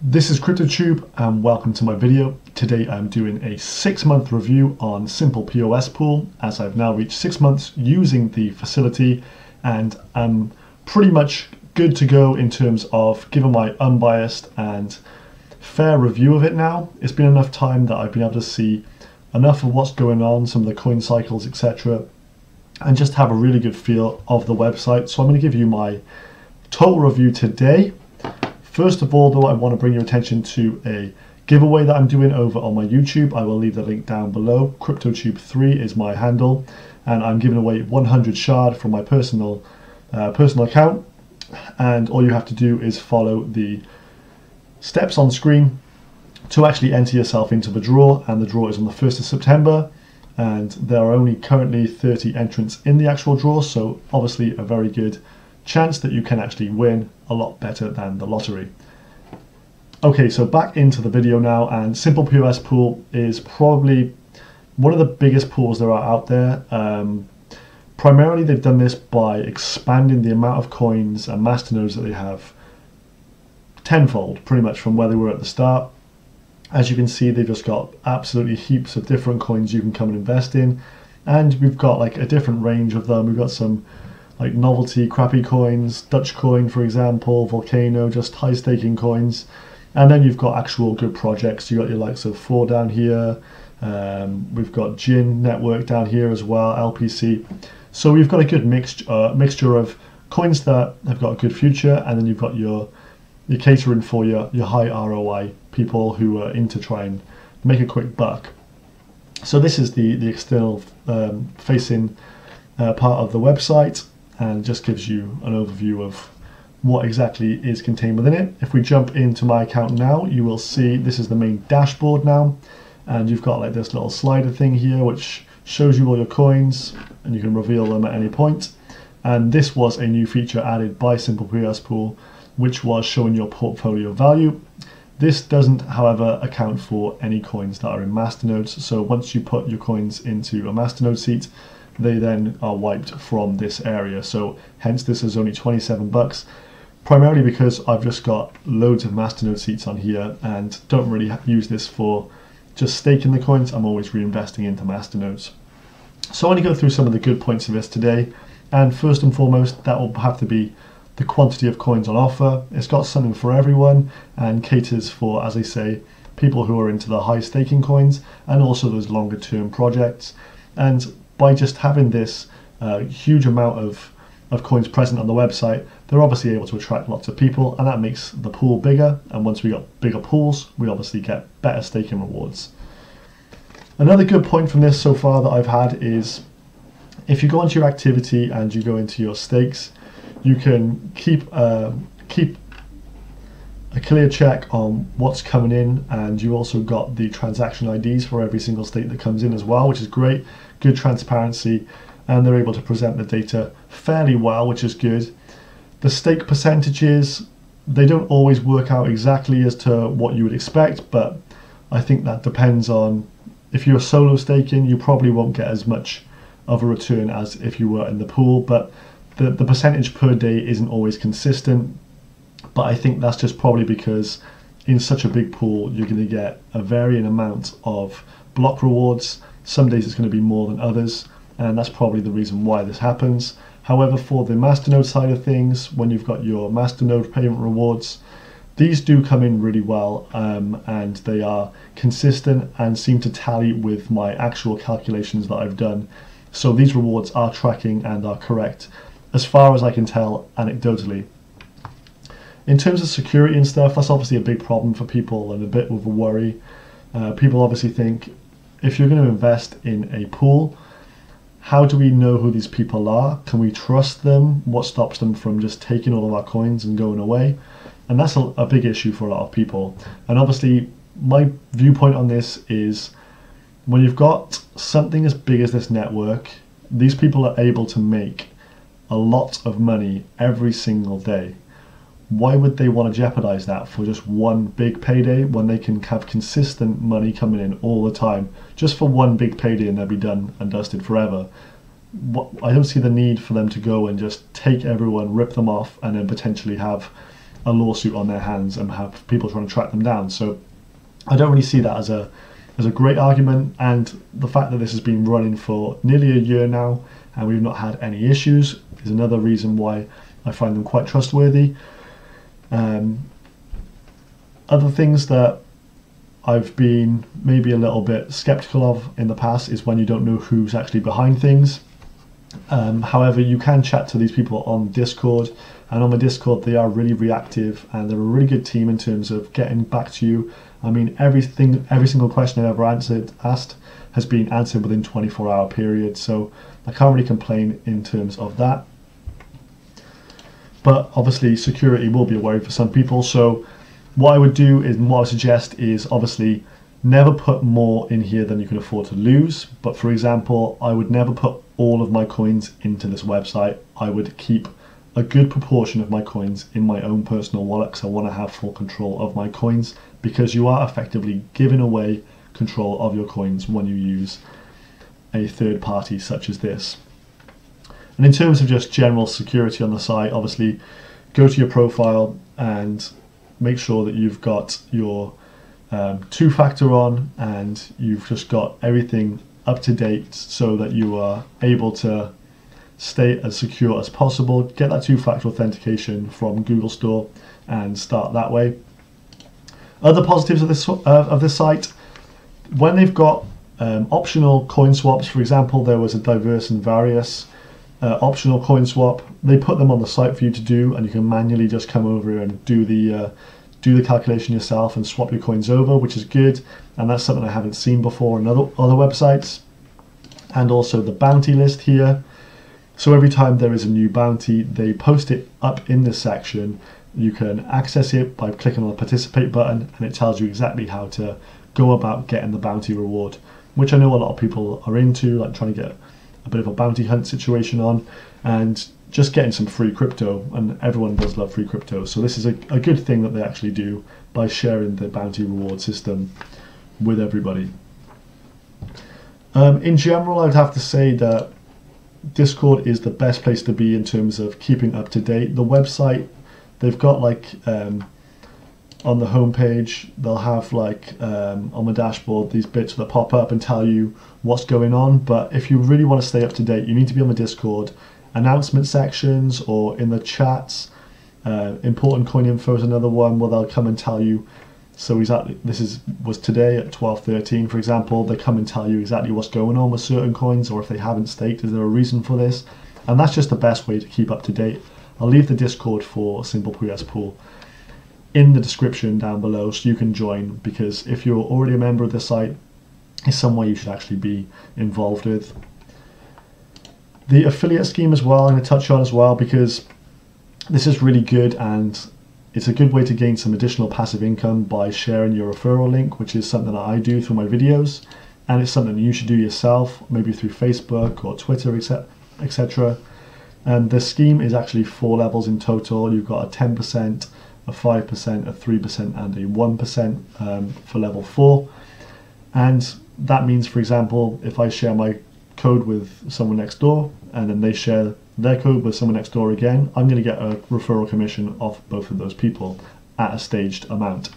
This is CryptoTube and welcome to my video. Today I'm doing a 6-month review on SimplePOSpool as I've now reached 6 months using the facility, and I'm pretty much good to go in terms of giving my unbiased and fair review of it now. It's been enough time that I've been able to see enough of what's going on, some of the coin cycles, etc., and just have a really good feel of the website. So I'm going to give you my total review today. First of all, though, I want to bring your attention to a giveaway that I'm doing over on my YouTube. I will leave the link down below. CryptoTube3 is my handle, and I'm giving away 100 shard from my personal account. And all you have to do is follow the steps on screen to actually enter yourself into the draw, and the draw is on the 1st of September. And there are only currently 30 entrants in the actual draw, so obviously a very good chance that you can actually win, a lot better than the lottery. Okay, so back into the video now, and SimplePOSpool is probably one of the biggest pools there are out there. Primarily they've done this by expanding the amount of coins and masternodes that they have tenfold, pretty much from where they were at the start. As you can see, they've just got absolutely heaps of different coins you can come and invest in, and we've got like a different range of them. We've got some like novelty crappy coins, Dutch coin for example, Volcano, just high staking coins, and then you've got actual good projects. You got your likes of 4 down here, we've got Gin Network down here as well, LPC. So we've got a good mixture of coins that have got a good future, and then you've got your catering for your high ROI people who are into try and make a quick buck. So this is the external facing part of the website, and just gives you an overview of what exactly is contained within it. If we jump into my account now, you will see this is the main dashboard now, and you've got like this little slider thing here which shows you all your coins, and you can reveal them at any point. And this was a new feature added by SimplePOSpool, which was showing your portfolio value. This doesn't, however, account for any coins that are in masternodes. So once you put your coins into a masternode seat, they then are wiped from this area. So hence this is only 27 bucks, primarily because I've just got loads of masternode seats on here and don't really use this for just staking the coins. I'm always reinvesting into masternodes. So I want to go through some of the good points of this today, and first and foremost that will have to be the quantity of coins on offer. It's got something for everyone and caters for, as I say, people who are into the high staking coins and also those longer term projects. And by just having this huge amount of coins present on the website, they're obviously able to attract lots of people, and that makes the pool bigger. And once we got bigger pools, we obviously get better staking rewards. Another good point from this so far that I've had is if you go into your activity and you go into your stakes, you can keep a clear check on what's coming in, and you also got the transaction IDs for every single stake that comes in as well, which is great. Good transparency, and they're able to present the data fairly well, which is good. The stake percentages, they don't always work out exactly as to what you would expect, but I think that depends on, if you're solo staking, you probably won't get as much of a return as if you were in the pool, but the percentage per day isn't always consistent. But I think that's just probably because in such a big pool, you're going to get a varying amount of block rewards. Some days it's going to be more than others, and that's probably the reason why this happens. However, for the masternode side of things, when you've got your masternode payment rewards, these do come in really well, and they are consistent and seem to tally with my actual calculations that I've done. So these rewards are tracking and are correct, as far as I can tell anecdotally. In terms of security and stuff, that's obviously a big problem for people and a bit of a worry. People obviously think, if you're going to invest in a pool, how do we know who these people are? Can we trust them? What stops them from just taking all of our coins and going away? And that's a big issue for a lot of people. And obviously my viewpoint on this is, when you've got something as big as this network, these people are able to make a lot of money every single day. Why would they want to jeopardize that for just one big payday when they can have consistent money coming in all the time just for one big payday and they'll be done and dusted forever? I don't see the need for them to go and just take everyone, rip them off, and then potentially have a lawsuit on their hands and have people trying to track them down. So I don't really see that as a great argument, and the fact that this has been running for nearly a year now and we've not had any issues is another reason why I find them quite trustworthy. Other things that I've been maybe a little bit skeptical of in the past is when you don't know who's actually behind things. However, you can chat to these people on Discord, and on the Discord they are really reactive and they're a really good team in terms of getting back to you. I mean, every single question I've ever asked has been answered within 24-hour period, so I can't really complain in terms of that. But obviously security will be a worry for some people, so what I would do is, what I would suggest is obviously never put more in here than you can afford to lose. But for example, I would never put all of my coins into this website. I would keep a good proportion of my coins in my own personal wallet because I want to have full control of my coins, because you are effectively giving away control of your coins when you use a third party such as this. And in terms of just general security on the site, obviously go to your profile and make sure that you've got your two-factor on and you've just got everything up to date so that you are able to stay as secure as possible. Get that two-factor authentication from Google Store and start that way. Other positives of this site, when they've got optional coin swaps, for example, there was a diverse and various optional coin swap. They put them on the site for you to do, and you can manually just come over and do the calculation yourself and swap your coins over, which is good, and that's something I haven't seen before in other websites. And also the bounty list here. So every time there is a new bounty, they post it up in this section. You can access it by clicking on the participate button, and it tells you exactly how to go about getting the bounty reward, which I know a lot of people are into, like trying to get a bit of a bounty hunt situation on and just getting some free crypto, and everyone does love free crypto. So this is a good thing that they actually do by sharing the bounty reward system with everybody. In general, I'd have to say that Discord is the best place to be in terms of keeping up to date. The website, they've got like on the homepage, they'll have like on the dashboard these bits that pop up and tell you what's going on. But if you really want to stay up to date, you need to be on the Discord announcement sections or in the chats. Important coin info is another one where they'll come and tell you. So exactly, this was today at 12:13, for example. They come and tell you exactly what's going on with certain coins, or if they haven't staked, is there a reason for this? And that's just the best way to keep up to date. I'll leave the Discord for SimplePOSpool in the description down below so you can join, because if you're already a member of the site, it's somewhere you should actually be involved with. The affiliate scheme as well, I'm going to touch on as well, because this is really good and it's a good way to gain some additional passive income by sharing your referral link, which is something that I do through my videos, and it's something you should do yourself, maybe through Facebook or Twitter, etc. And the scheme is actually 4 levels in total. You've got a 10%, a 5%, a 3%, and a 1% for level 4. And that means, for example, if I share my code with someone next door and then they share their code with someone next door again, I'm going to get a referral commission off both of those people at a staged amount.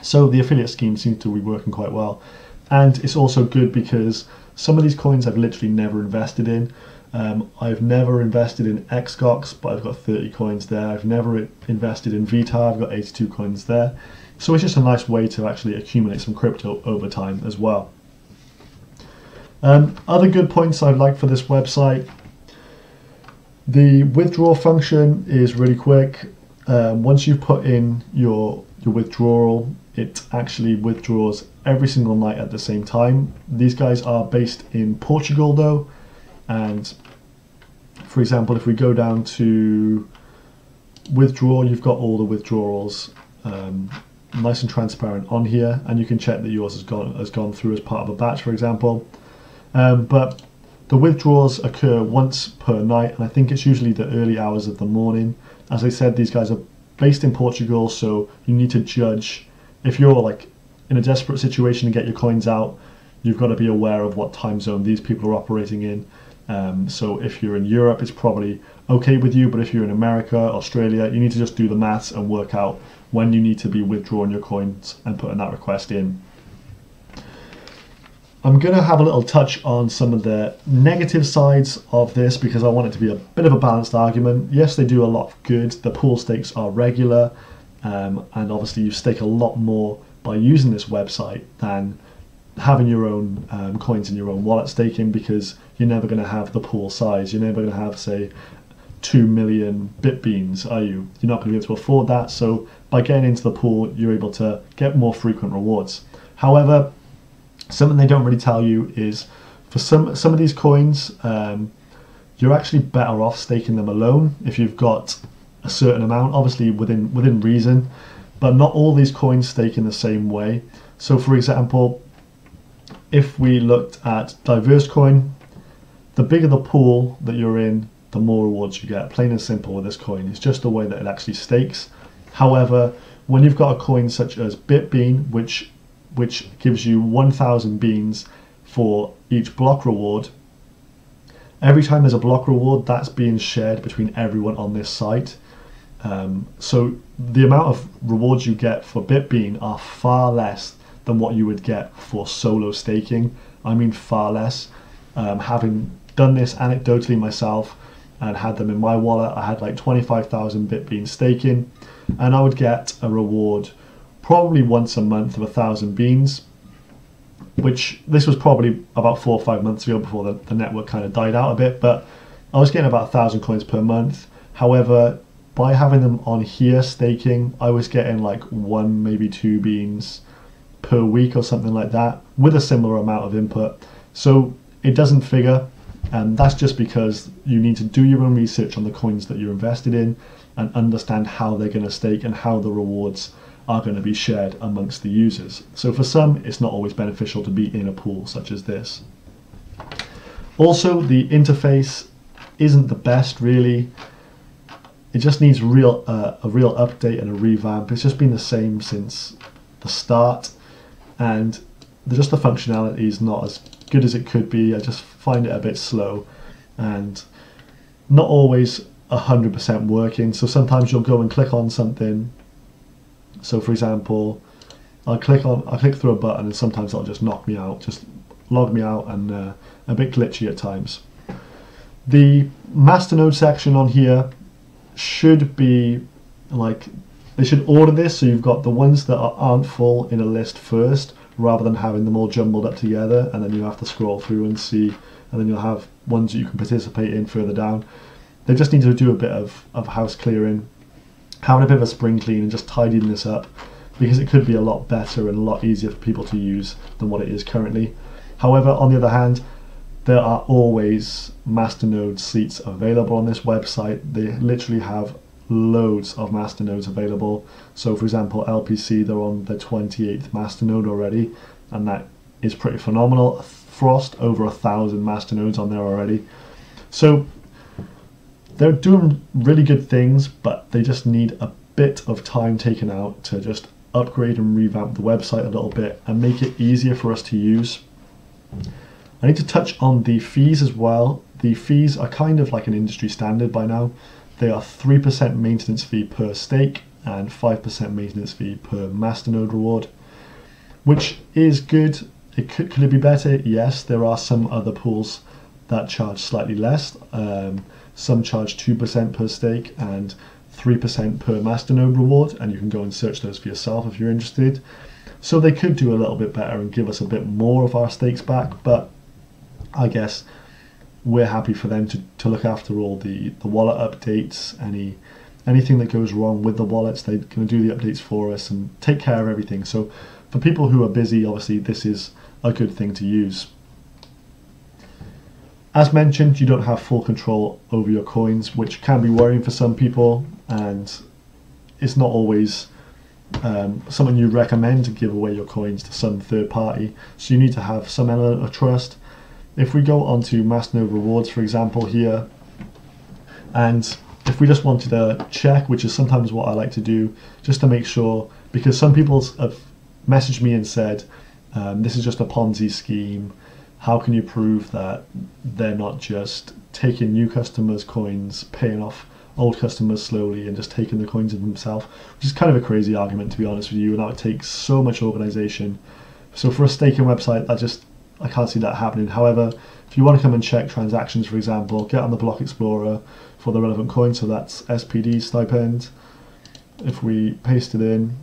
So the affiliate scheme seems to be working quite well. And it's also good because some of these coins I've literally never invested in. I've never invested in XGOX, but I've got 30 coins there. I've never invested in Vita, I've got 82 coins there. So it's just a nice way to actually accumulate some crypto over time as well. Other good points I'd like for this website: the withdrawal function is really quick. Once you put in your withdrawal, it actually withdraws every single night at the same time. These guys are based in Portugal though, and for example, if we go down to withdraw, you've got all the withdrawals nice and transparent on here, and you can check that yours has gone through as part of a batch, for example. But the withdrawals occur once per night, and I think it's usually the early hours of the morning. As I said, these guys are based in Portugal, so you need to judge. If you're like in a desperate situation to get your coins out, you've got to be aware of what time zone these people are operating in. So if you're in Europe, it's probably okay with you, but if you're in America, Australia, you need to just do the maths and work out when you need to be withdrawing your coins and putting that request in. I'm going to have a little touch on some of the negative sides of this because I want it to be a bit of a balanced argument. Yes, they do a lot of good. The pool stakes are regular, and obviously you stake a lot more by using this website than having your own coins in your own wallet staking, because you're never going to have the pool size. You're never going to have, say, 2 million bit beans, are you? You're not going to be able to afford that. So by getting into the pool, you're able to get more frequent rewards. However, something they don't really tell you is for some of these coins, you're actually better off staking them alone if you've got a certain amount, obviously within reason, but not all these coins stake in the same way. So for example, if we looked at diverse coin, the bigger the pool that you're in, the more rewards you get. Plain and simple with this coin. It's just the way that it actually stakes. However, when you've got a coin such as BitBean, which gives you 1,000 beans for each block reward, every time there's a block reward, that's being shared between everyone on this site. So the amount of rewards you get for BitBean are far less than what you would get for solo staking. I mean far less. Having done this anecdotally myself and had them in my wallet, I had like 25,000 BitBean staking, and I would get a reward probably once a month of 1,000 beans, which this was probably about 4 or 5 months ago before the network kind of died out a bit, but I was getting about 1,000 coins per month. However, by having them on here staking, I was getting like 1, maybe 2 beans per week or something like that with a similar amount of input. So it doesn't figure, and that's just because you need to do your own research on the coins that you're invested in and understand how they're going to stake and how the rewards are going to be shared amongst the users. So for some, it's not always beneficial to be in a pool such as this. Also, the interface isn't the best really. It just needs a real update and a revamp. It's just been the same since the start, and the functionality is not as good as it could be. I just find it a bit slow and not always 100% working. So sometimes you'll go and click on something. So for example, I'll click through a button and sometimes it'll just knock me out, just log me out, and a bit glitchy at times. The masternode section on here should be like, they should order this so you've got the ones that aren't full in a list first, rather than having them all jumbled up together and then you have to scroll through and see, and then you'll have ones that you can participate in further down. They just need to do a bit of house clearing, having a bit of a spring clean and just tidying this up, because it could be a lot better and a lot easier for people to use than what it is currently. However, on the other hand, there are always masternode seats available on this website. They literally have loads of masternodes available. So for example, LPC, they're on the 28th masternode already, and that is pretty phenomenal. Frost, over 1,000 masternodes on there already. So they're doing really good things, but they just need a bit of time taken out to just upgrade and revamp the website a little bit and make it easier for us to use. I need to touch on the fees as well. The fees are kind of like an industry standard by now. They are 3% maintenance fee per stake and 5% maintenance fee per masternode reward, which is good. Could it be better? Yes, there are some other pools that charge slightly less. Some charge 2% per stake and 3% per masternode reward, and you can go and search those for yourself if you're interested. So they could do a little bit better and give us a bit more of our stakes back, but I guess we're happy for them to look after all the wallet updates, anything that goes wrong with the wallets. They're going to do the updates for us and take care of everything. So for people who are busy, obviously this is a good thing to use. As mentioned, you don't have full control over your coins, which can be worrying for some people, and it's not always something you recommend to give away your coins to some third party. So you need to have some element of trust. If we go onto masternode rewards, for example, here, and if we just wanted to check, which is sometimes what I like to do, just to make sure, because some people have messaged me and said, this is just a Ponzi scheme, how can you prove that they're not just taking new customers' coins, paying off old customers slowly, and just taking the coins of themselves, which is kind of a crazy argument, to be honest with you, and that would take so much organization. So for a staking website, I can't see that happening. However, if you want to come and check transactions, for example, get on the Block Explorer for the relevant coin, so that's SPD stipend. If we paste it in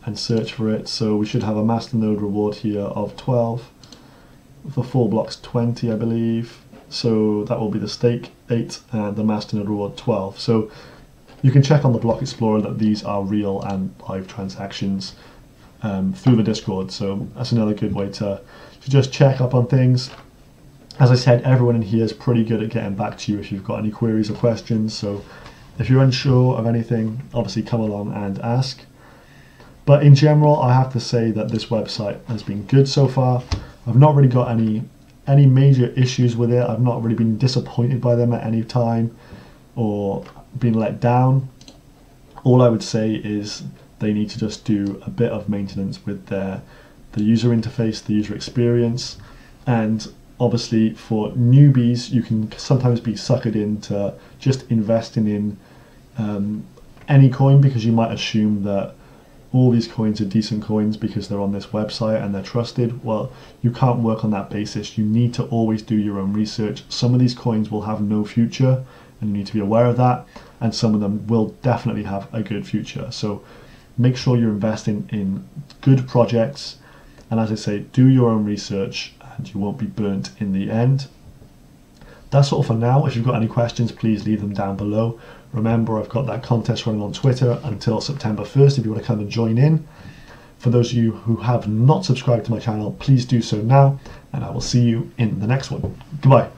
and search for it, so we should have a masternode reward here of 12. For 4 blocks 20, I believe. So that will be the stake 8 and the masternode reward 12. So you can check on the Block Explorer that these are real and live transactions through the Discord. So that's another good way to just check up on things. As I said, everyone in here is pretty good at getting back to you if you've got any queries or questions. So if you're unsure of anything, obviously come along and ask. But in general, I have to say that this website has been good so far. I've not really got any major issues with it. I've not really been disappointed by them at any time or been let down. All I would say is they need to just do a bit of maintenance with the user interface, the user experience, and obviously for newbies, you can sometimes be suckered into just investing in any coin because you might assume that all these coins are decent coins because they're on this website and they're trusted. Well, you can't work on that basis. You need to always do your own research. Some of these coins will have no future and you need to be aware of that, and some of them will definitely have a good future. So make sure you're investing in good projects, and as I say, do your own research and you won't be burnt in the end. That's all for now. If you've got any questions, please leave them down below. Remember, I've got that contest running on Twitter until September 1st if you want to come and join in. For those of you who have not subscribed to my channel, please do so now, and I will see you in the next one. Goodbye.